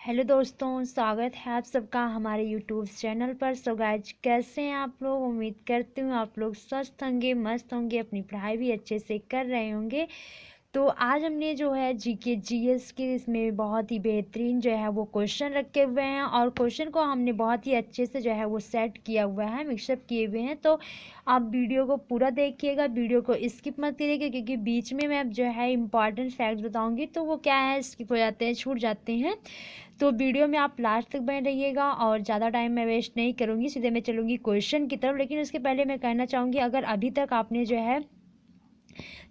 Hello दोस्तों, स्वागत है आप सबका हमारे यूट्यूब चैनल पर। सो गाइज, कैसे हैं आप लोग? उम्मीद करती हूँ आप लोग स्वस्थ होंगे, मस्त होंगे, अपनी पढ़ाई भी अच्छे से कर रहे होंगे। तो आज हमने जो है जीके जीएस के इसमें बहुत ही बेहतरीन जो है वो क्वेश्चन रखे हुए हैं और क्वेश्चन को हमने बहुत ही अच्छे से जो है वो सेट किया हुआ है, मिक्सअप किए हुए हैं। तो आप वीडियो को पूरा देखिएगा, वीडियो को स्किप मत करिएगा, क्योंकि बीच में मैं जो है इंपॉर्टेंट फैक्ट बताऊंगी तो वो क्या है, स्किप हो जाते हैं, छूट जाते हैं। तो वीडियो में आप लास्ट तक बने रहिएगा और ज़्यादा टाइम मैं वेस्ट नहीं करूँगी, सीधे मैं चलूँगी क्वेश्चन की तरफ। लेकिन उसके पहले मैं कहना चाहूँगी, अगर अभी तक आपने जो है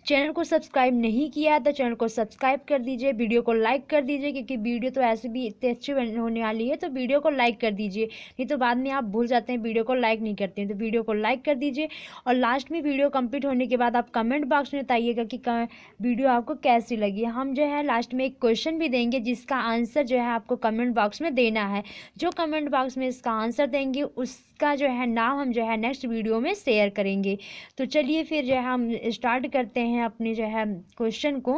चैनल को सब्सक्राइब नहीं किया है तो चैनल को सब्सक्राइब कर दीजिए, वीडियो को लाइक कर दीजिए, क्योंकि वीडियो तो ऐसे भी इतने अच्छी होने वाली है। तो वीडियो को लाइक कर दीजिए, नहीं तो बाद में आप भूल जाते हैं, वीडियो को लाइक नहीं करते हैं। तो वीडियो को लाइक कर दीजिए और लास्ट में वीडियो कंप्लीट होने के बाद आप कमेंट बॉक्स में बताइएगा कि वीडियो आपको कैसी लगी। हम जो है लास्ट में एक क्वेश्चन भी देंगे जिसका आंसर जो है आपको कमेंट बॉक्स में देना है। जो कमेंट बॉक्स में इसका आंसर देंगे उसका जो है नाम हम जो है नेक्स्ट वीडियो में शेयर करेंगे। तो चलिए फिर जो है हम स्टार्ट करते हैं अपने जो है क्वेश्चन को।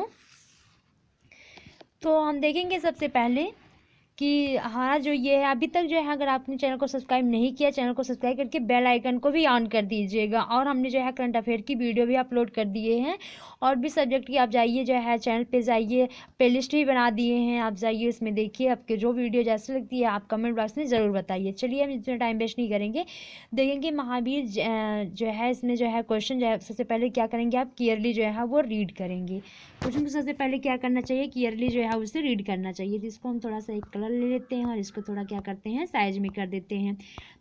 तो हम देखेंगे सबसे पहले कि हमारा जो ये है, अभी तक जो है अगर आपने चैनल को सब्सक्राइब नहीं किया, चैनल को सब्सक्राइब करके बेल आइकन को भी ऑन कर दीजिएगा। और हमने जो है करंट अफेयर की वीडियो भी अपलोड कर दिए हैं और भी सब्जेक्ट की। आप जाइए जो है चैनल पे जाइए, प्लेलिस्ट भी बना दिए हैं, आप जाइए उसमें देखिए, आपके जो वीडियो जैसी लगती है आप कमेंट बॉक्स में ज़रूर बताइए। चलिए हम इतना टाइम वेस्ट नहीं करेंगे, देखेंगे महावीर जो है इसमें जो है क्वेश्चन जो है सबसे पहले क्या करेंगे, आप क्लियरली जो है वो रीड करेंगे। क्वेश्चन को सबसे पहले क्या करना चाहिए, क्लियरली जो है उसे रीड करना चाहिए। तो इसको हम थोड़ा सा एक कलर ले लेते हैं और इसको थोड़ा क्या करते हैं, साइज में कर देते हैं।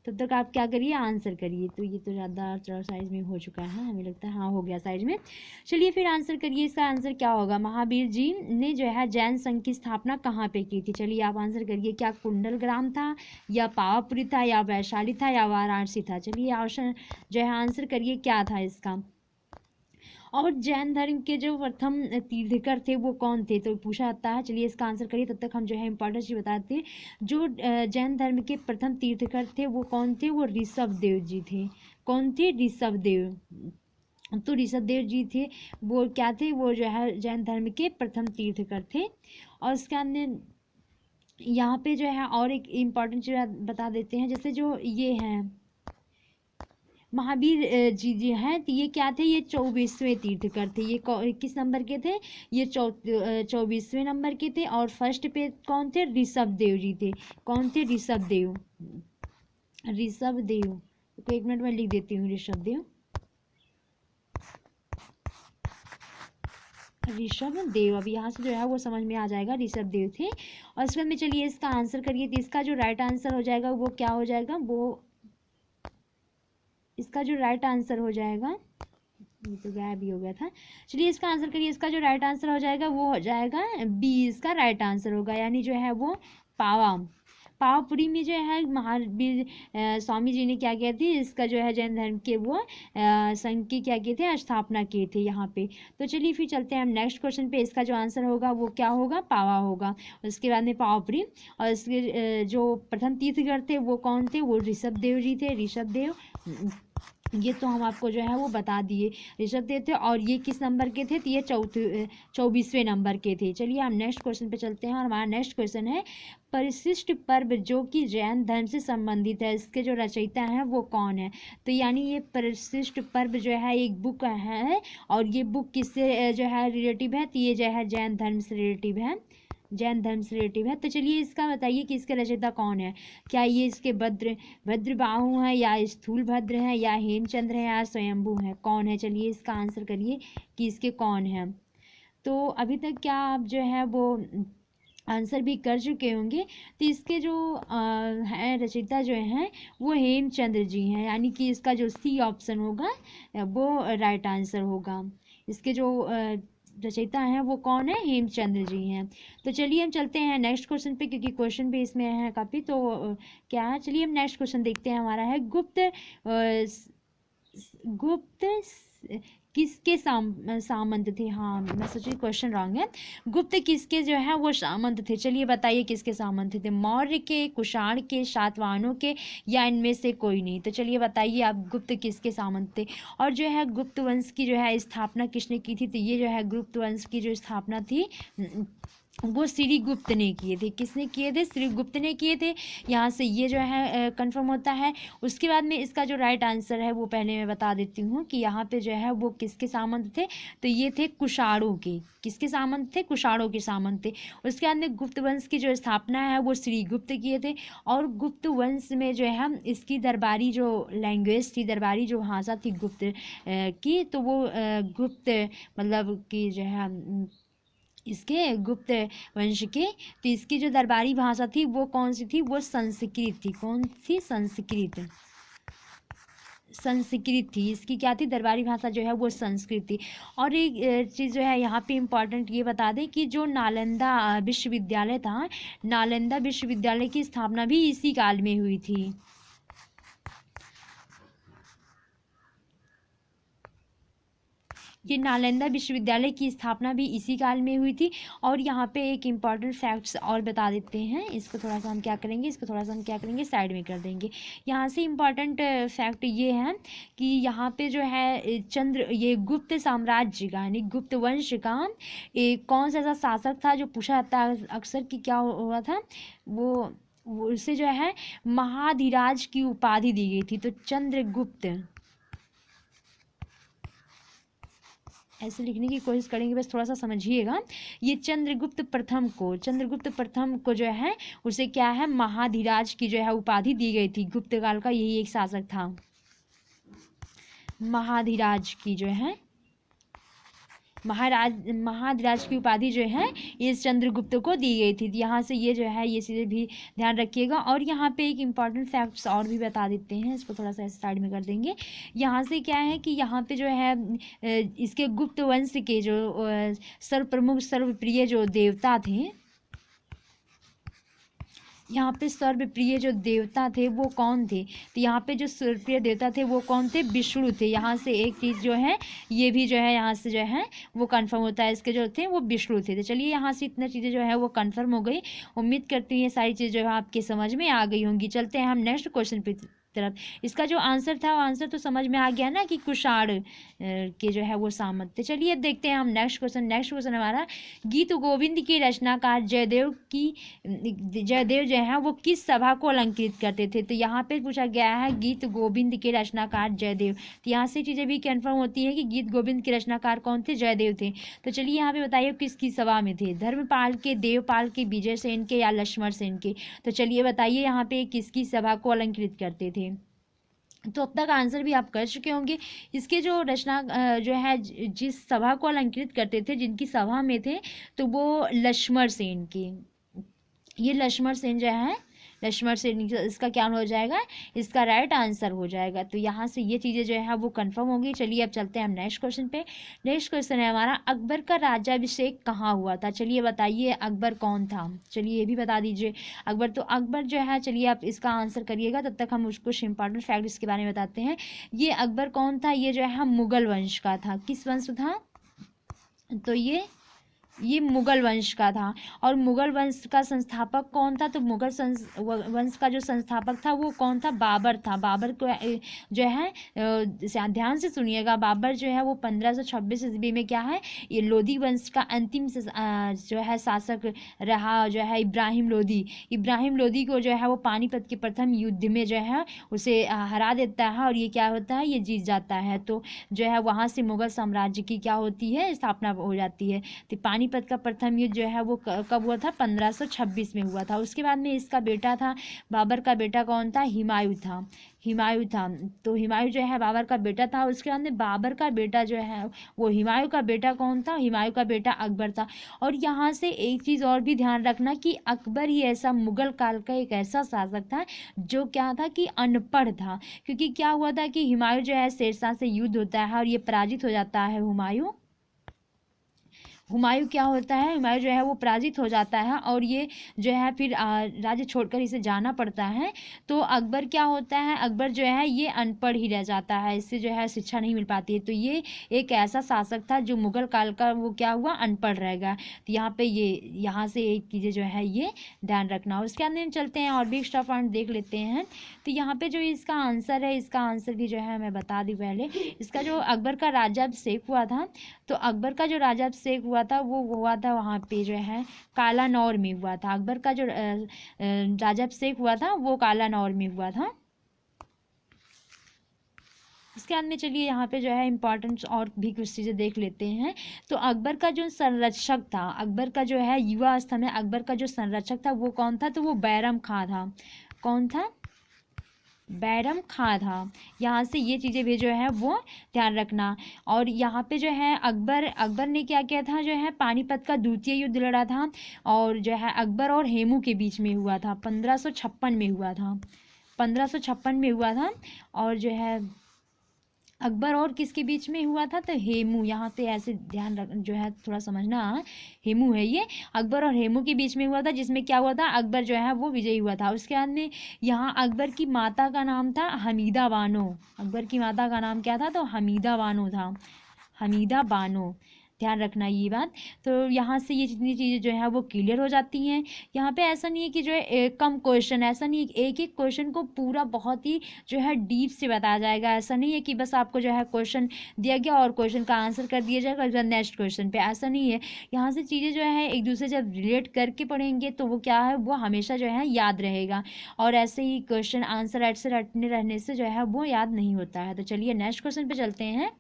तब तक आप क्या करिए, आंसर करिए। तो ये तो ज़्यादा थोड़ा साइज में हो चुका है, हमें लगता है हाँ हो गया साइज में। चलिए फिर आंसर करिए, इसका आंसर क्या होगा। महावीर जी ने जो है जैन संघ की स्थापना कहाँ पे की थी? चलिए आप आंसर करिए, क्या कुंडल ग्राम था, या पावापुरी था, या वैशाली था, या वाराणसी था? चलिए ऑप्शन जो है आंसर करिए क्या था इसका। और जैन धर्म के जो प्रथम तीर्थकर थे वो कौन थे? तो पूछा जाता है। चलिए इसका आंसर करिए, तब तक हम जो है इंपॉर्टेंट चीज बताते हैं। जो जैन धर्म के प्रथम तीर्थकर थे वो कौन थे? वो ऋषभ देव जी थे। कौन थे? ऋषभ देव। तो ऋषभ देव जी थे, वो क्या थे, वो जो है जैन धर्म के प्रथम तीर्थकर थे। और उसके अंदर यहाँ पे जो है और एक इम्पॉर्टेंट चीज बता देते हैं, जैसे जो ये हैं महावीर जी जी हैं, तो ये क्या थे, ये 24वें तीर्थकर थे। ये किस नंबर के थे? ये 24वें नंबर के थे। और फर्स्ट पे कौन थे? ऋषभ देव जी थे। कौन थे? ऋषभ देव। ऋषभ देव, तो एक मिनट में लिख देती हूँ, ऋषभ देव, ऋषभ देव। अब यहाँ से जो है वो समझ में आ जाएगा, ऋषभ देव थे। और इसके बाद में चलिए इसका आंसर करिए। तो इसका जो राइट आंसर हो जाएगा वो क्या हो जाएगा, वो इसका जो राइट आंसर हो जाएगा, ये तो गायब ही हो गया था। चलिए इसका आंसर करिए, इसका जो राइट आंसर हो जाएगा वो हो जाएगा बी, इसका राइट आंसर होगा, यानी जो है वो पावा। पावापुरी में जो है महावीर स्वामी जी ने क्या किया थी, इसका जो है जैन धर्म के वो संघ की क्या किए थे, स्थापना किए थे यहाँ पे। तो चलिए फिर चलते हैं हम नेक्स्ट क्वेश्चन पे। इसका जो आंसर होगा वो क्या होगा, पावा होगा। उसके बाद में पावापुरी। और इसके जो प्रथम तीर्थकर थे वो कौन थे? वो ऋषभ देव जी थे, ऋषभ देव। ये तो हम आपको जो है वो बता दिए, ऋषभ देव थे। और ये किस नंबर के थे? तो ये 24वें नंबर के थे। चलिए हम नेक्स्ट क्वेश्चन पे चलते हैं और हमारा नेक्स्ट क्वेश्चन है, परिशिष्ट पर्व जो कि जैन धर्म से संबंधित है, इसके जो रचयिता हैं वो कौन है? तो यानी ये परिशिष्ट पर्व जो है एक बुक है, और ये बुक किससे जो है रिलेटिव है? तो ये जो है जैन धर्म से रिलेटिव है, जैन धर्म से रिलेटिव है। तो चलिए इसका बताइए कि इसके रचयिता कौन है। क्या ये इसके भद्रबाहु हैं, या स्थूल भद्र हैं, या हेमचंद्र हैं, या स्वयंभू हैं? कौन है? चलिए इसका आंसर करिए कि इसके कौन है। तो अभी तक क्या आप जो है वो आंसर भी कर चुके होंगे। तो इसके जो हैं रचयिता जो हैं वो हेमचंद्र जी हैं, यानी कि इसका जो सी ऑप्शन होगा वो राइट आंसर होगा। इसके जो रचयिता हैं वो कौन है? हेमचंद्र जी हैं। तो चलिए हम चलते हैं नेक्स्ट क्वेश्चन पे, क्योंकि क्वेश्चन भी इसमें है काफ़ी। तो क्या है, चलिए हम नेक्स्ट क्वेश्चन देखते हैं। हमारा है गुप्त किसके सामंत थे? हाँ मैं सोची क्वेश्चन रॉन्ग है। गुप्त किसके जो है वो सामंत थे? चलिए बताइए किसके सामंत थे? मौर्य के, कुषाण के, सातवाहनों के, या इनमें से कोई नहीं? तो चलिए बताइए आप गुप्त किसके सामंत थे। और जो है गुप्त वंश की जो है स्थापना किसने की थी? तो ये जो है गुप्त वंश की जो स्थापना थी वो श्रीगुप्त ने किए थे। किसने किए थे? श्रीगुप्त ने किए थे। यहाँ से ये जो है कंफर्म होता है। उसके बाद में इसका जो राइट आंसर है वो पहले मैं बता देती हूँ कि यहाँ पे जो है वो किसके सामंत थे, तो ये थे कुषाणों के। किसके सामंत थे? कुषाणों के सामंत थे। उसके बाद में गुप्त वंश की जो स्थापना है वो श्रीगुप्त किए थे। और गुप्त वंश में जो है इसकी दरबारी जो लैंग्वेज थी, दरबारी जो भाषा थी गुप्त की, तो वो गुप्त मतलब कि जो है इसके गुप्त वंश के, तो इसकी जो दरबारी भाषा थी वो कौन सी थी? वो संस्कृत थी। कौन सी? संस्कृत। संस्कृत थी इसकी। क्या थी? दरबारी भाषा जो है वो संस्कृत थी। और एक चीज़ जो है यहाँ पे इम्पॉर्टेंट ये बता दें कि जो नालंदा विश्वविद्यालय था, नालंदा विश्वविद्यालय की स्थापना भी इसी काल में हुई थी। ये नालंदा विश्वविद्यालय की स्थापना भी इसी काल में हुई थी। और यहाँ पे एक इम्पॉर्टेंट फैक्ट्स और बता देते हैं। इसको थोड़ा सा हम क्या करेंगे, इसको थोड़ा सा हम क्या करेंगे, साइड में कर देंगे। यहाँ से इम्पॉर्टेंट फैक्ट ये है कि यहाँ पे जो है ये गुप्त साम्राज्य का यानी गुप्त वंश का एक कौन सा ऐसा शासक था जो पूछा जाता है अक्सर कि क्या हुआ था, वो उसे जो है महाधिराज की उपाधि दी गई थी। तो चंद्रगुप्त, ऐसे लिखने की कोशिश करेंगे, बस थोड़ा सा समझिएगा। ये चंद्रगुप्त प्रथम को जो है उसे क्या है, महाधिराज की जो है उपाधि दी गई थी। गुप्त काल का यही एक शासक था, महाधिराज की जो है महाधिराज की उपाधि जो है इस चंद्रगुप्त को दी गई थी। यहाँ से ये जो है ये चीज़ें भी ध्यान रखिएगा। और यहाँ पे एक इम्पॉर्टेंट फैक्ट्स और भी बता देते हैं, इसको थोड़ा सा साइड में कर देंगे। यहाँ से क्या है कि यहाँ पे जो है इसके गुप्त वंश के जो सर्वप्रमुख सर्वप्रिय जो देवता थे, यहाँ पे सर्वप्रिय जो देवता थे वो कौन थे, तो यहाँ पे जो सर्वप्रिय देवता थे वो कौन थे? विष्णु थे। यहाँ से एक चीज़ जो है ये भी जो है यहाँ से जो है वो कंफर्म होता है, इसके जो थे वो विष्णु थे। तो चलिए यहाँ से इतना चीज़ें जो है वो कंफर्म हो गई। उम्मीद करती हूँ ये सारी चीज़ जो है आपके समझ में आ गई होंगी। चलते हैं हम नेक्स्ट क्वेश्चन पे तरफ। इसका जो आंसर था वो आंसर तो समझ में आ गया ना कि कुषाण के जो है वो सामंत थे। चलिए देखते हैं हम नेक्स्ट क्वेश्चन हमारा, गीत गोविंद के रचनाकार जयदेव जो है वो किस सभा को अलंकृत करते थे? तो यहाँ पे पूछा गया है गीत गोविंद के रचनाकार जयदेव। तो यहाँ से चीज़ें भी कंफर्म होती है कि गीत गोविंद के रचनाकार कौन थे? जयदेव थे। तो चलिए यहाँ पे बताइए किसकी सभा में थे, धर्मपाल के, देवपाल के, विजय सेन के या लक्ष्मण सेन के? तो चलिए बताइए यहाँ पे किसकी सभा को अलंकृत करते थे। तो अब तक आंसर भी आप कर चुके होंगे। इसके जो रचना जो है जिस सभा को अलंकृत करते थे, जिनकी सभा में थे, तो वो लक्ष्मण सेन की, ये लक्ष्मण सेन जो है, लक्ष्मण सेन, इसका क्या हो जाएगा, इसका राइट आंसर हो जाएगा। तो यहाँ से ये चीज़ें जो है वो कंफर्म होगी। चलिए अब चलते हैं हम नेक्स्ट क्वेश्चन पे। नेक्स्ट क्वेश्चन है हमारा, अकबर का राज्याभिषेक कहाँ हुआ था? चलिए बताइए अकबर कौन था, चलिए ये भी बता दीजिए। अकबर जो है, चलिए आप इसका आंसर करिएगा, तब तक हम कुछ इंपॉर्टेंट फैक्ट इसके बारे में बताते हैं। ये अकबर कौन था? ये जो है मुगल वंश का था। किस वंश था? तो ये मुगल वंश का था। और मुगल वंश का संस्थापक कौन था? तो मुगल वंश का जो संस्थापक था वो कौन था? बाबर था। बाबर को जो है ध्यान से सुनिएगा, बाबर जो है वो 1526 ईस्वी में क्या है, ये लोधी वंश का अंतिम जो है शासक रहा, जो है इब्राहिम लोधी को जो है वो पानीपत के प्रथम युद्ध में जो है उसे हरा देता है, और ये क्या होता है, ये जीत जाता है। तो जो है वहाँ से मुगल साम्राज्य की क्या होती है, स्थापना हो जाती है। तो पानीपत का प्रथम युद्ध जो है वो कब हुआ था? 1526 में हुआ था। उसके बाद में इसका बेटा था, बाबर का बेटा कौन था? हुमायूं था। तो हुमायूं जो है बाबर का बेटा था। उसके बाद में बाबर का बेटा जो है वो हुमायूं का बेटा कौन था? हुमायूं का बेटा अकबर था। और यहाँ से एक चीज़ और भी ध्यान रखना कि अकबर ही ऐसा मुगल काल का एक ऐसा शासक था जो क्या था कि अनपढ़ था। क्योंकि क्या हुआ था कि हुमायूं जो है शेरशाह से युद्ध होता है और ये पराजित हो जाता है। हुमायूं क्या होता है, हुमायूं जो है वो पराजित हो जाता है और ये जो है फिर राज्य छोड़कर इसे जाना पड़ता है। तो अकबर क्या होता है, अकबर जो है ये अनपढ़ ही रह जाता है, इससे जो है शिक्षा नहीं मिल पाती है। तो ये एक ऐसा शासक था जो मुगल काल का वो क्या हुआ, अनपढ़ रहेगा। तो यहाँ पे ये यहाँ से एक चीज़ें जो है ये ध्यान रखना। उसके अंदर हम चलते हैं और भी एक्स्ट्रा पॉइंट देख लेते हैं। तो यहाँ पे जो इसका आंसर है, इसका आंसर भी जो है मैं बता दी पहले। इसका जो अकबर का राज्याभिषेक हुआ था, तो अकबर का जो राज्याभिषेक हुआ हुआ था वो हुआ था वहाँ पे जो है कालानौर में हुआ था। अकबर का जो राज्याभिषेक हुआ था वो कालानौर में हुआ था। इसके बाद में चलिए यहाँ पे जो है इम्पोर्टेंट और भी कुछ चीज़ें देख लेते हैं। तो अकबर का जो संरक्षक था, अकबर का जो है युवा अवस्था में अकबर का जो संरक्षक था वो कौन था? तो वो बैरम खां था। कौन था? बैरम खां था। यहाँ से ये चीज़ें भी जो है वो ध्यान रखना। और यहाँ पे जो है अकबर ने क्या किया था? जो है पानीपत का द्वितीय युद्ध लड़ा था, और जो है अकबर और हेमू के बीच में हुआ था, 1556 में हुआ था, 1556 में हुआ था। और जो है अकबर और किसके बीच में हुआ था? तो हेमू, यहाँ पे ऐसे ध्यान रख, जो है थोड़ा समझना, हेमू है ये, अकबर और हेमू के बीच में हुआ था, जिसमें क्या हुआ था? अकबर जो है वो विजयी हुआ था। उसके बाद में यहाँ अकबर की माता का नाम था हमीदा बानो। अकबर की माता का नाम क्या था? तो हमीदा बानो था, हमीदा बानो। ध्यान रखना ये बात। तो यहाँ से ये जितनी चीज़ें जो है वो क्लियर हो जाती हैं। यहाँ पे ऐसा नहीं है कि जो है कम क्वेश्चन, ऐसा नहीं है एक एक क्वेश्चन को पूरा बहुत ही जो है डीप से बताया जाएगा। ऐसा नहीं है कि बस आपको जो है क्वेश्चन दिया गया और क्वेश्चन का आंसर कर दिया जाएगा नेक्स्ट क्वेश्चन पे, ऐसा नहीं है। यहाँ से चीज़ें जो है एक दूसरे जब रिलेट करके पढ़ेंगे तो वो क्या है, वो हमेशा जो है याद रहेगा। और ऐसे ही क्वेश्चन आंसर ऐसे रटने रहने से जो है वो याद नहीं होता है। तो चलिए नेक्स्ट क्वेश्चन पे चलते हैं।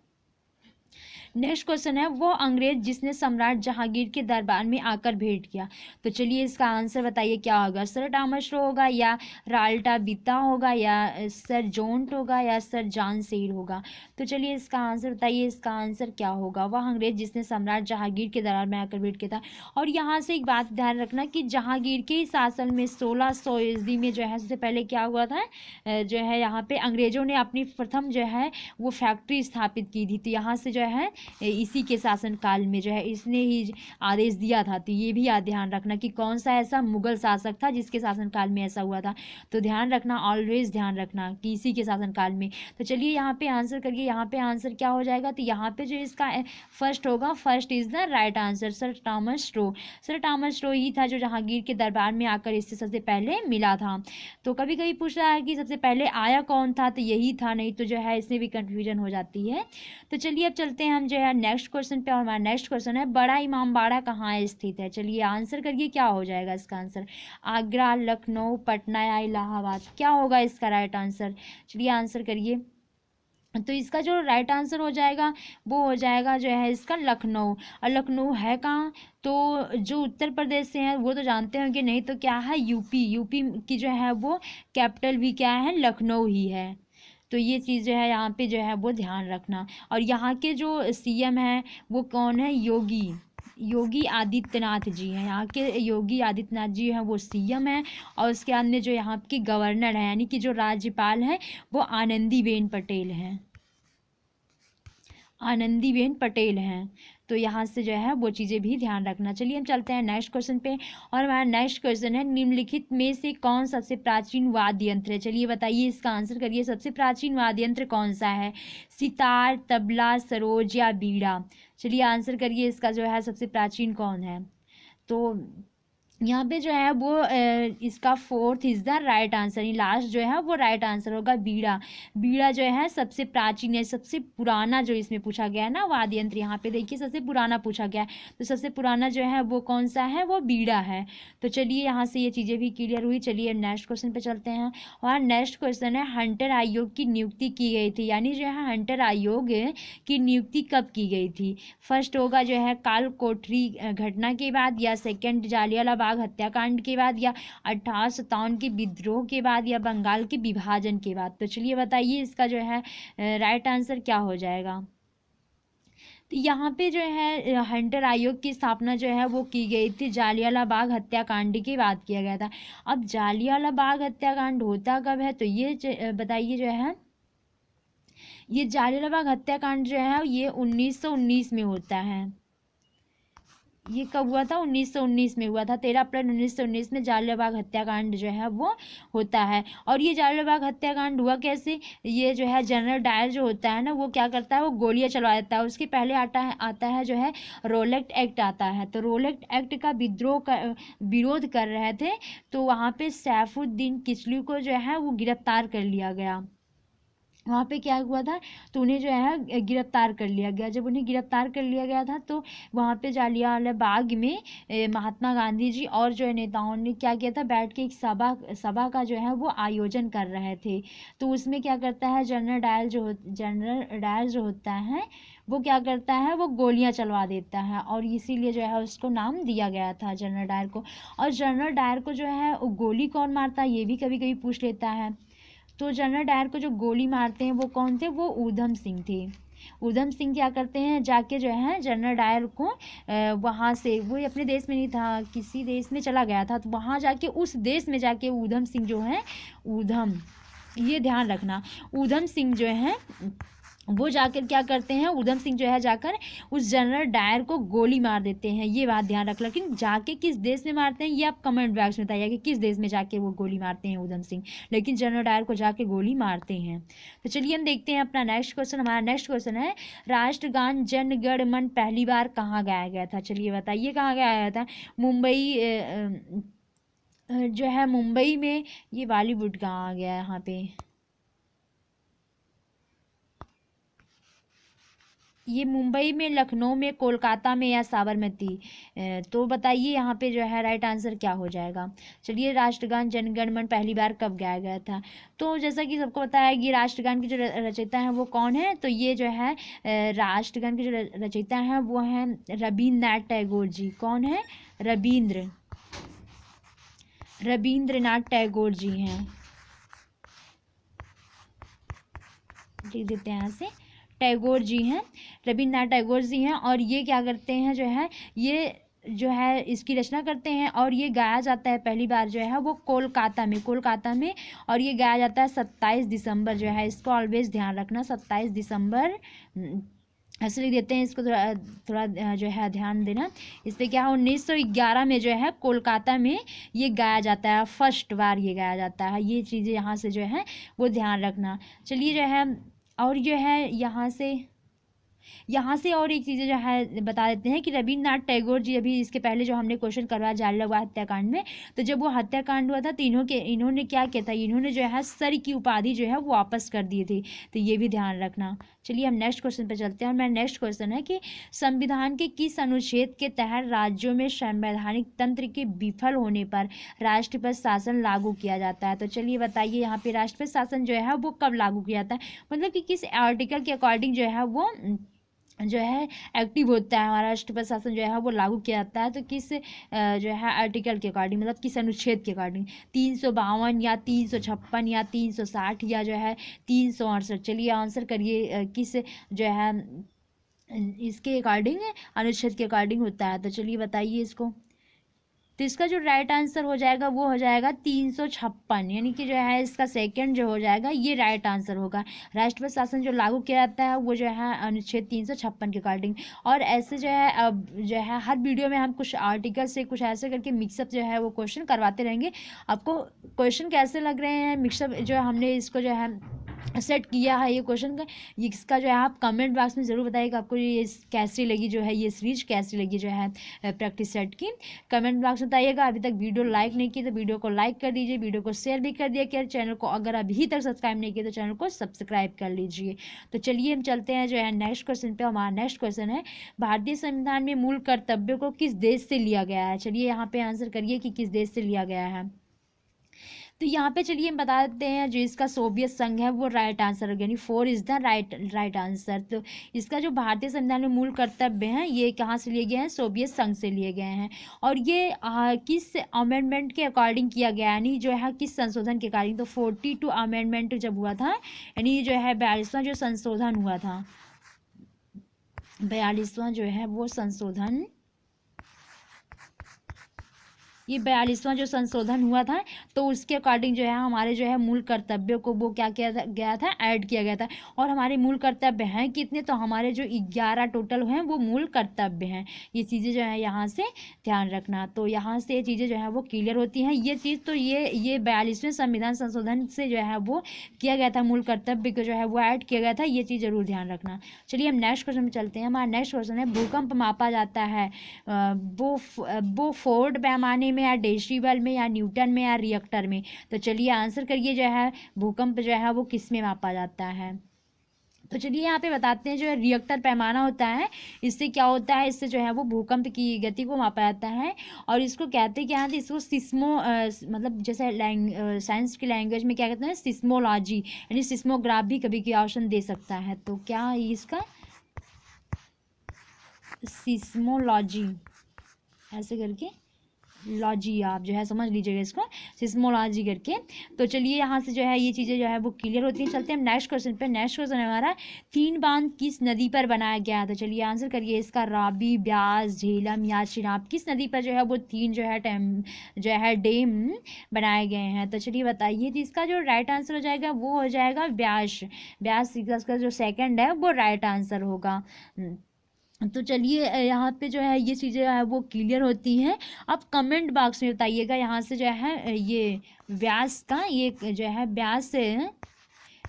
नेक्स्ट क्वेश्चन है, वो अंग्रेज जिसने सम्राट जहांगीर के दरबार में आकर भेंट किया। तो चलिए इसका आंसर बताइए क्या होगा? सर टॉमस रो होगा, या राल्टा बिता होगा, या सर जोंट होगा, या सर जॉन सेर होगा? तो चलिए इसका आंसर बताइए, इसका आंसर क्या होगा? वह अंग्रेज जिसने सम्राट जहांगीर के दरबार में आकर भेंट किया था। और यहाँ से एक बात ध्यान रखना कि जहांगीर के शासन में 1600 ईस्वी में जो है सबसे पहले क्या हुआ था, जो है यहाँ पे अंग्रेजों ने अपनी प्रथम जो है वो फैक्ट्री स्थापित की थी। तो यहाँ से जो है इसी के शासन काल में जो है इसने ही आदेश दिया था। तो ये भी याद ध्यान रखना कि कौन सा ऐसा मुगल शासक था जिसके शासन काल में ऐसा हुआ था। तो ध्यान रखना, ऑलवेज ध्यान रखना कि इसी के शासन काल में। तो चलिए यहाँ पे आंसर करिए, यहाँ पे आंसर क्या हो जाएगा? तो यहाँ पे जो इसका फर्स्ट होगा, first is the right answer, sir Thomas Roe. Sir Thomas Roe ही था जो जहांगीर के दरबार में आकर इससे सबसे पहले मिला था। तो कभी कभी पूछ रहा है कि सबसे पहले आया कौन था, तो यही था, नहीं तो जो है इसमें भी कंफ्यूजन हो जाती है। तो चलिए अब चलते हैं हम जो है नेक्स्ट क्वेश्चन पे। और हमारा नेक्स्ट क्वेश्चन है, बड़ा इमामबाड़ा कहाँ स्थित है? चलिए आंसर करिए क्या हो जाएगा इसका आंसर? आगरा, लखनऊ, पटना या इलाहाबाद? क्या होगा इसका राइट आंसर? चलिए आंसर करिए। तो इसका जो राइट आंसर हो जाएगा वो हो जाएगा जो है इसका लखनऊ। और लखनऊ है कहाँ? तो जो उत्तर प्रदेश से हैं वो तो जानते होंगे, नहीं तो क्या है, यूपी। यूपी की जो है वो कैपिटल भी क्या है? लखनऊ ही है। तो ये चीज़ जो है यहाँ पे जो है वो ध्यान रखना। और यहाँ के जो सीएम हैं वो कौन है? योगी आदित्यनाथ जी हैं। यहाँ के योगी आदित्यनाथ जी हैं वो सीएम हैं। और उसके बाद में जो यहाँ की गवर्नर है यानी कि जो राज्यपाल हैं वो आनंदीबेन पटेल हैं, आनंदीबेन पटेल हैं। तो यहाँ से जो है वो चीज़ें भी ध्यान रखना। चलिए हम चलते हैं नेक्स्ट क्वेश्चन पे। और हमारा नेक्स्ट क्वेश्चन है, निम्नलिखित में से कौन सबसे प्राचीन वाद्य यंत्र है? चलिए बताइए, इसका आंसर करिए। सबसे प्राचीन वाद्य यंत्र कौन सा है? सितार, तबला, सरोज या बीड़ा? चलिए आंसर करिए, इसका जो है सबसे प्राचीन कौन है? तो यहाँ पे जो है वो इसका fourth is the right answer, last जो है वो राइट आंसर होगा बीड़ा। बीड़ा जो है सबसे प्राचीन है, सबसे पुराना जो इसमें पूछा गया है ना वाद्य यंत्र, यहाँ पे देखिए सबसे पुराना पूछा गया है। तो सबसे पुराना जो है वो कौन सा है? वो बीड़ा है। तो चलिए यहाँ से ये चीज़ें भी क्लियर हुई। चलिए नेक्स्ट क्वेश्चन पे चलते हैं। और नेक्स्ट क्वेश्चन है, हंटर आयोग की नियुक्ति की गई थी, यानी जो है हंटर आयोग की नियुक्ति कब की गई थी? फर्स्ट होगा जो है काल कोठरी घटना के बाद, या सेकेंड जालियाला बाग हत्याकांड के बाद, या 1857 के विद्रोह के बाद, या बंगाल के विभाजन के बाद? तो चलिए बताइए इसका जो है राइट आंसर क्या हो जाएगा? तो यहाँ पे जो है हंटर आयोग की स्थापना जो है वो की गई थी जालियाला बाग हत्याकांड के बाद किया गया था। अब जालियाला बाग हत्याकांड होता कब है? तो ये बताइए जो है, ये जालियाला बाग हत्याकांड जो है ये 1919 में होता है। ये कब हुआ था? 1919 में हुआ था। 13 अप्रैल 1919 में जालियाला बाग हत्याकांड जो है वो होता है। और ये जालियाला बाग हत्याकांड हुआ कैसे? ये जो है जनरल डायर जो होता है ना वो क्या करता है, वो गोलियां चलवा देता है। उसके पहले आता है जो है रोलेक्ट एक्ट आता है। तो रोलेक्ट एक्ट का विरोध कर रहे थे, तो वहाँ पे सैफुद्दीन किचलू को जो है वो गिरफ्तार कर लिया गया। वहाँ पे क्या हुआ था, तो उन्हें जो है गिरफ्तार कर लिया गया। जब उन्हें गिरफ्तार कर लिया गया था तो वहाँ पे जालियांवाला बाग में महात्मा गांधी जी और जो है नेताओं ने क्या किया था, बैठ के एक सभा का जो है वो आयोजन कर रहे थे। तो उसमें क्या करता है, जनरल डायर जो होता है वो क्या करता है, वो गोलियां चलवा देता है, और इसीलिए जो है उसको नाम दिया गया था जनरल डायर को। और जनरल डायर को जो है गोली कौन मारता है, ये भी कभी कभी पूछ लेता है। तो जनरल डायर को जो गोली मारते हैं वो कौन थे, वो ऊधम सिंह थे। ऊधम सिंह क्या करते हैं, जाके जो है जनरल डायर को वहाँ से, वो अपने देश में नहीं था, किसी देश में चला गया था, तो वहाँ जाके उस देश में जाके ऊधम सिंह जो है, ऊधम, ये ध्यान रखना, ऊधम सिंह जो है वो जाकर क्या करते हैं, ऊधम सिंह जो है जाकर उस जनरल डायर को गोली मार देते हैं। ये बात ध्यान रख, लेकिन जाके किस देश में मारते हैं ये आप कमेंट बॉक्स में बताइए कि किस देश में जाके वो गोली मारते हैं ऊधम सिंह, लेकिन जनरल डायर को जाके गोली मारते हैं। तो चलिए हम देखते हैं अपना नेक्स्ट क्वेश्चन। हमारा नेक्स्ट क्वेश्चन है, राष्ट्रगान जन गण मन पहली बार कहाँ गाया गया था? चलिए बताइए कहाँ गाया गया था। मुंबई जो है मुंबई में, ये बॉलीवुड कहाँ आ गया है यहाँ पे, ये मुंबई में, लखनऊ में, कोलकाता में या साबरमती? तो बताइए यहाँ पे जो है राइट आंसर क्या हो जाएगा। चलिए, राष्ट्रगान जनगण मन पहली बार कब गाया गया था? तो जैसा कि सबको पता है कि राष्ट्रगान के जो रचयिता हैं वो कौन है, तो ये जो है राष्ट्रगान के जो रचयिता हैं वो हैं रविन्द्रनाथ टैगोर जी। कौन है? रविन्द्रनाथ टैगोर जी हैं। लिख देते हैं यहाँ से, टैगोर जी हैं, रविन्द्रनाथ टैगोर जी हैं। और ये क्या करते हैं जो है, ये जो है इसकी रचना करते हैं, और ये गाया जाता है पहली बार जो है वो कोलकाता में, और ये गाया जाता है 27 दिसंबर जो है, इसको ऑलवेज ध्यान रखना, 27 दिसंबर ऐसे लिख देते हैं इसको, थोड़ा थोड़ा जो है ध्यान देना इस पर। क्या है, 1911 में जो है कोलकाता में ये गाया जाता है, फर्स्ट बार ये गाया जाता है। ये चीज़ें यहाँ से जो है वो ध्यान रखना। चलिए जो है, और जो है यहाँ से और एक चीज़ें जो है बता देते हैं कि रविन्द्रनाथ टैगोर जी, अभी इसके पहले जो हमने क्वेश्चन करवाया जालियांवाला हत्याकांड में, तो जब वो हत्याकांड हुआ था तो इन्होंने क्या किया था, इन्होंने जो है सर की उपाधि जो है वो वापस कर दी थी। तो ये भी ध्यान रखना। चलिए हम नेक्स्ट क्वेश्चन पे चलते हैं, और मेरा नेक्स्ट क्वेश्चन है कि संविधान के किस अनुच्छेद के तहत राज्यों में संवैधानिक तंत्र के विफल होने पर राष्ट्रपति शासन लागू किया जाता है? तो चलिए बताइए यहाँ पे राष्ट्रपति शासन जो है वो कब लागू किया जाता है, मतलब कि किस आर्टिकल के अकॉर्डिंग जो है वो जो है एक्टिव होता है, हमारा राष्ट्रपति शासन जो है वो लागू किया जाता है। तो किस जो है आर्टिकल के अकॉर्डिंग, मतलब किस अनुच्छेद के अकॉर्डिंग, 352 या 356 या 360 या जो है 368? चलिए आंसर करिए किस जो है इसके अकॉर्डिंग, अनुच्छेद के अकॉर्डिंग होता है। तो चलिए बताइए इसको। तो इसका जो राइट आंसर हो जाएगा वो हो जाएगा 356, यानी कि जो है इसका सेकंड जो हो जाएगा ये राइट आंसर होगा। राष्ट्रपति शासन जो लागू किया जाता है वो जो है अनुच्छेद 356 के अकॉर्डिंग। और ऐसे जो है अब जो है हर वीडियो में हम कुछ आर्टिकल से कुछ ऐसे करके मिक्सअप जो है वो क्वेश्चन करवाते रहेंगे। आपको क्वेश्चन कैसे लग रहे हैं, मिक्सअप जो हमने इसको जो है सेट किया है ये क्वेश्चन का, इसका जो है आप कमेंट बॉक्स में ज़रूर बताइएगा आपको ये कैसी लगी, जो है ये सीरीज कैसी लगी जो है प्रैक्टिस सेट की। कमेंट बॉक्स में बताइएगा। अभी तक वीडियो लाइक नहीं की तो वीडियो को लाइक कर दीजिए, वीडियो को शेयर भी कर दिया कि चैनल को अगर अभी तक सब्सक्राइब नहीं किया तो चैनल को सब्सक्राइब कर लीजिए। तो चलिए हम चलते हैं जो है नेक्स्ट क्वेश्चन पे। हमारा नेक्स्ट क्वेश्चन है, भारतीय संविधान में मूल कर्तव्यों को किस देश से लिया गया है? चलिए यहाँ पे आंसर करिए कि किस देश से लिया गया है। तो यहाँ पे चलिए हम बता देते हैं, जो इसका सोवियत संघ है वो राइट आंसर होगा, यानी 4 इज द राइट आंसर। तो इसका जो भारतीय संविधान में मूल कर्तव्य हैं ये कहाँ से लिए गए हैं, सोवियत संघ से लिए गए हैं। और ये किस अमेंडमेंट के अकॉर्डिंग किया गया, यानी जो है किस संशोधन के अकॉर्डिंग? तो 42 अमेंडमेंट जब हुआ था, यानी जो है 42वां जो संशोधन हुआ था, 42वां जो है वो संशोधन, ये 42वां जो संशोधन हुआ था तो उसके अकॉर्डिंग जो है हमारे जो है मूल कर्तव्यों को वो क्या किया गया था, ऐड किया गया था। और हमारे मूल कर्तव्य हैं कितने, तो हमारे जो 11 टोटल हैं वो मूल कर्तव्य हैं। ये चीज़ें जो है यहाँ से ध्यान रखना। तो यहाँ से ये चीज़ें जो है वो क्लियर होती हैं। ये चीज़ तो ये 42वें संविधान संशोधन से जो है वो किया गया था, मूल कर्तव्य को जो है वो ऐड किया गया था। ये चीज़ जरूर ध्यान रखना। चलिए हम नेक्स्ट क्वेश्चन में चलते हैं। हमारा नेक्स्ट क्वेश्चन है, भूकंप मापा जाता है वो फोर्ड पैमाने में या डेसिबल में या न्यूटन में या रिएक्टर में। तो चलिए आंसर करिए, जो है भूकंप जो है वो किस में मापा जाता है। तो चलिए यहाँ पे बताते हैं, जो है रिएक्टर पैमाना होता है, इससे क्या होता है, इससे जो है वो भूकंप की गति को मापा जाता है। और इसको कहते हैं क्या है, इसको सिस्मो मतलब जैसे साइंस की लैंग्वेज में क्या कहते हैं, सिस्मोलॉजी, यानी सिस्मोग्राफ भी कभी कभी ऑप्शन दे सकता है। तो क्या है इसका, सिस्मोलॉजी ऐसे करके, लॉजी आप जो है समझ लीजिएगा इसको, सिस्मोलॉजी करके। तो चलिए यहाँ से जो है ये चीज़ें जो है वो क्लियर होती हैं। चलते हैं हम नेक्स्ट क्वेश्चन पे। नेक्स्ट क्वेश्चन हमारा, तीन बांध किस नदी पर बनाया गया था। चलिए आंसर करिए इसका, रावी, ब्यास, झेलम या चिनाब, किस नदी पर जो है वो तीन जो है डेम बनाए गए हैं। तो चलिए बताइए, तो इसका जो राइट आंसर हो जाएगा वो हो जाएगा ब्यास। ब्यास इसका जो सेकंड है वो राइट आंसर होगा। तो चलिए यहाँ पे जो है ये चीज़ें है वो क्लियर होती हैं। आप कमेंट बॉक्स में बताइएगा यहाँ से जो है ये व्यास का, ये जो है व्यास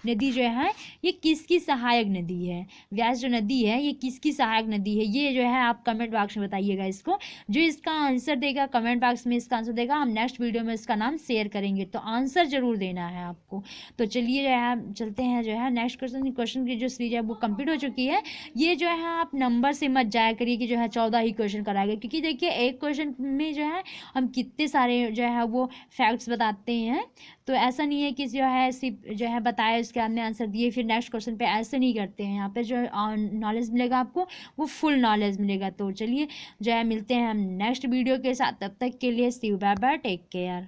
नदी जो है ये किसकी सहायक नदी है। व्यास जो नदी है ये किसकी सहायक नदी है, ये जो है आप कमेंट बॉक्स में बताइएगा इसको। जो इसका आंसर देगा कमेंट बॉक्स में, इसका आंसर देगा, हम नेक्स्ट वीडियो में इसका नाम शेयर करेंगे। तो आंसर जरूर देना है आपको। तो चलिए जो है चलते हैं जो है नेक्स्ट क्वेश्चन की जो सीरीज है वो कंप्लीट हो चुकी है। ये जो है आप नंबर से मत जाया करिए कि जो है 14 ही क्वेश्चन कराएगा, क्योंकि देखिए एक क्वेश्चन में जो है हम कितने सारे जो है वो फैक्ट्स बताते हैं। तो ऐसा नहीं है कि जो है सिर्फ जो है बताया उसके बाद में आंसर दिए फिर नेक्स्ट क्वेश्चन पे, ऐसे नहीं करते हैं। यहाँ पे जो नॉलेज मिलेगा आपको वो फुल नॉलेज मिलेगा। तो चलिए जो है मिलते हैं हम नेक्स्ट वीडियो के साथ, तब तक के लिए see you, bye bye, take care.